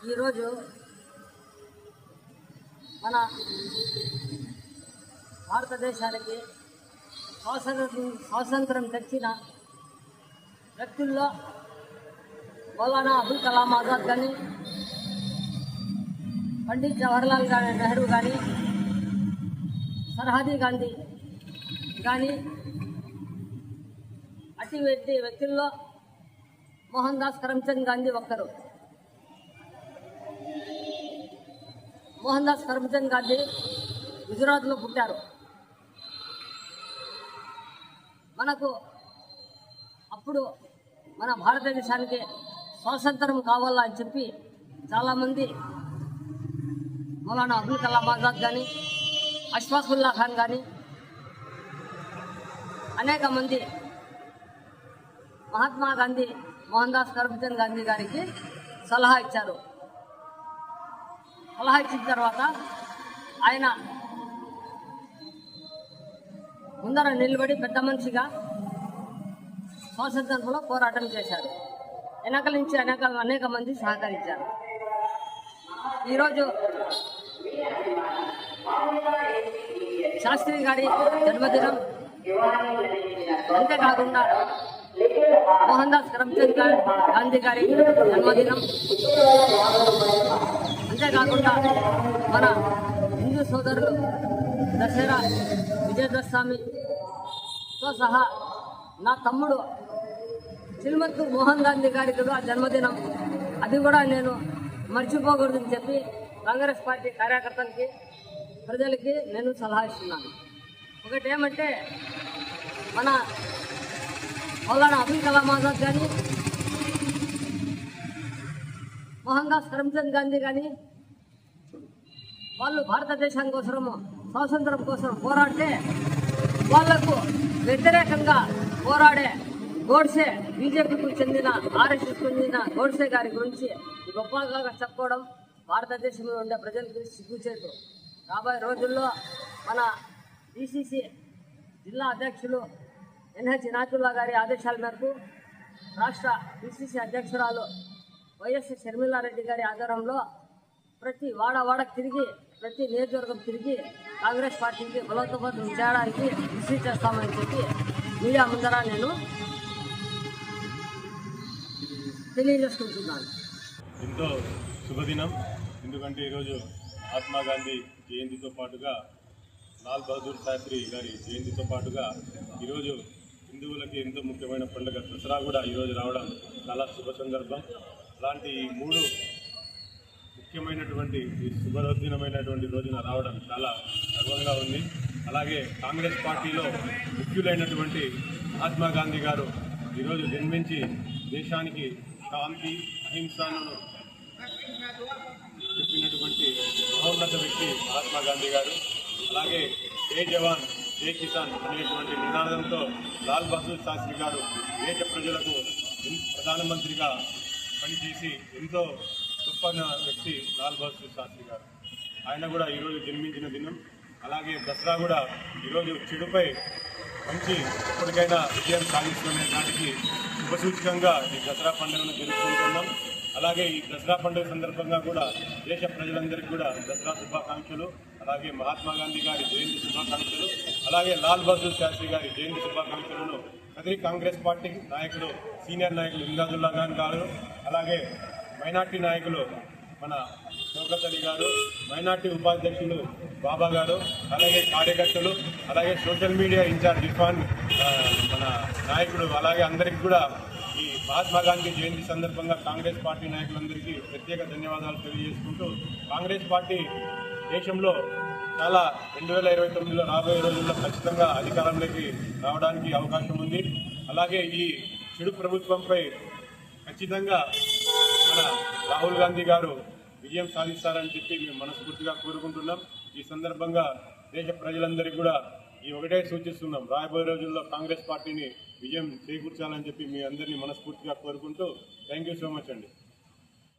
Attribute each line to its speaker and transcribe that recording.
Speaker 1: ఈరోజు మన భారతదేశానికి స్వాతంత్రం తెచ్చిన వ్యక్తుల్లో మౌలానా అబుల్ కలాం ఆజాద్ కానీ, పండిత్ జవహర్లాల్ నెహ్రూ కానీ, సర్హాదీ గాంధీ కానీ, అటువంటి వ్యక్తుల్లో మోహన్ దాస్ కరమ్చంద్ గాంధీ ఒక్కరు. మోహన్ దాస్ కరమ్చంద్ గాంధీ గుజరాత్లో పుట్టారు. మనకు అప్పుడు మన భారతదేశానికి స్వాతంత్రం కావాలా అని చెప్పి చాలామంది మౌలానా అబుల్ కలాం ఆజాద్ కానీ, అష్ఫాకుల్లా ఖాన్ కానీ అనేక మంది మహాత్మా గాంధీ, మోహన్ దాస్ కరమ్చంద్ గాంధీ గారికి సలహా ఇచ్చారు. సలహా ఇచ్చిన తర్వాత ఆయన ముందర నిలబడి పెద్ద మనిషిగా స్వాతంత్రంలో పోరాటం చేశారు. వెనకల నుంచి అనేక మంది సహకరించారు. ఈరోజు శాస్త్రి గారి జన్మదినం, అంతేకాకుండా మోహన్ దాస్ కరమ్చంద్ గాంధీ గారి జన్మదినం, అంతేకాకుండా మన హిందూ సోదరులు దసరా విజయదశమితో సహా నా తమ్ముడు చిల్మత్తు మోహన్ గాంధీ గారికి జన్మదినం, అది కూడా నేను మర్చిపోకూడదని చెప్పి కాంగ్రెస్ పార్టీ కార్యకర్తలకి, ప్రజలకి నేను సలహా ఇస్తున్నాను. ఒకటేమంటే, మన మౌలానా అబుల్ కలాం ఆజాద్ కానీ, మోహన్ దాస్ కరమ్చంద్ గాంధీ కానీ వాళ్ళు భారతదేశం కోసము, స్వాతంత్రం కోసం పోరాడితే వాళ్లకు వ్యతిరేకంగా పోరాడే గోడ్సే, బీజేపీకి చెందిన, ఆర్ఎస్ఎస్కు చెందిన గోడ్సే గారి గురించి గొప్పగా చెప్పుకోవడం భారతదేశంలో ఉండే ప్రజలకు సిగ్గుచేటు. రాబోయే రోజుల్లో మన డిసిసి జిల్లా అధ్యక్షులు ఎన్హెచ్ ఇనాయతుల్లా గారి ఆదేశాల మేరకు రాష్ట్ర పిసిసి అధ్యక్షురాలు వైఎస్ షర్మిలారెడ్డి గారి ఆధ్వర్యంలో ప్రతి వాడవాడకు తిరిగి, ప్రతి నియోజకవర్గం తిరిగి కాంగ్రెస్ పార్టీకి బలోపేతం చేయడానికి కృషి చేస్తామని చెప్పి మీడియా ముందర నేను తెలియజేసుకుంటున్నాను.
Speaker 2: ఎంతో శుభదినం. ఎందుకంటే ఈరోజు మహాత్మా గాంధీ జయంతితో పాటుగా లాల్ బహదూర్ శాస్త్రి గారి జయంతితో పాటుగా ఈరోజు హిందువులకి ఎంతో ముఖ్యమైన పండుగ దసరా కూడా ఈరోజు రావడం చాలా శుభ సందర్భం. అలాంటి ఈ మూడు ముఖ్యమైనటువంటి ఈ శుభదినమైనటువంటి రోజున రావడం చాలా గర్వంగా ఉంది. అలాగే కాంగ్రెస్ పార్టీలో ముఖ్యులైనటువంటి మహాత్మా గాంధీ గారు ఈరోజు జన్మించి దేశానికి శాంతి, అహింసను చెప్పినటువంటి మహోన్నత వ్యక్తి మహాత్మా గాంధీ గారు. అలాగే జై జవాన్ జై కిసాన్ అనేటువంటి నినాదంతో లాల్ బహదూర్ శాస్త్రి గారు దేశ ప్రజలకు ప్రధానమంత్రిగా పనిచేసి ఎంతో గొప్ప వ్యక్తి లాల్ బహదూర్ శాస్త్రి గారు. ఆయన కూడా ఈరోజు జన్మించిన దినం. అలాగే దసరా కూడా ఈరోజు చెడుపై మంచి ఎప్పటికైనా విజయం సాధిస్తున్న దానికి శుభసూచకంగా ఈ దసరా పండుగను జరుపుకుంటున్నాం. అలాగే ఈ దసరా పండుగ సందర్భంగా కూడా దేశ ప్రజలందరికీ కూడా దసరా శుభాకాంక్షలు, అలాగే మహాత్మా గాంధీ గారి జయంతి శుభాకాంక్షలు, అలాగే లాల్ బహదూర్ శాస్త్రి గారి జయంతి శుభాకాంక్షలను ప్రతి కాంగ్రెస్ పార్టీ నాయకులు, సీనియర్ నాయకులు ఇమ్దాదుల్లా ఖాన్ గారు, అలాగే మైనార్టీ నాయకులు మన షౌకత్ అలీ గారు, మైనార్టీ ఉపాధ్యక్షులు బాబా గారు, అలాగే కార్యకర్తలు, అలాగే సోషల్ మీడియా ఇన్ఛార్జ్ ఇర్ఫాన్ మన నాయకుడు, అలాగే అందరికీ కూడా ఈ మహాత్మా గాంధీ జయంతి సందర్భంగా కాంగ్రెస్ పార్టీ నాయకులందరికీ ప్రత్యేక ధన్యవాదాలు తెలియజేసుకుంటూ, కాంగ్రెస్ పార్టీ దేశంలో చాలా 2029లో రాబోయే రోజుల్లో ఖచ్చితంగా అధికారంలోకి రావడానికి అవకాశం ఉంది. అలాగే ఈ చెడు ప్రభుత్వంపై ఖచ్చితంగా మన రాహుల్ గాంధీ గారు విజయం సాధిస్తారని చెప్పి మేము మనస్ఫూర్తిగా కోరుకుంటున్నాం. ఈ సందర్భంగా దేశ ప్రజలందరికీ కూడా ఈ ఒకటే సూచిస్తున్నాం, రాబోయే రోజుల్లో కాంగ్రెస్ పార్టీని విజయం చేకూర్చాలని చెప్పి మీ అందరినీ మనస్ఫూర్తిగా కోరుకుంటూ థ్యాంక్ యూ సో మచ్ అండి.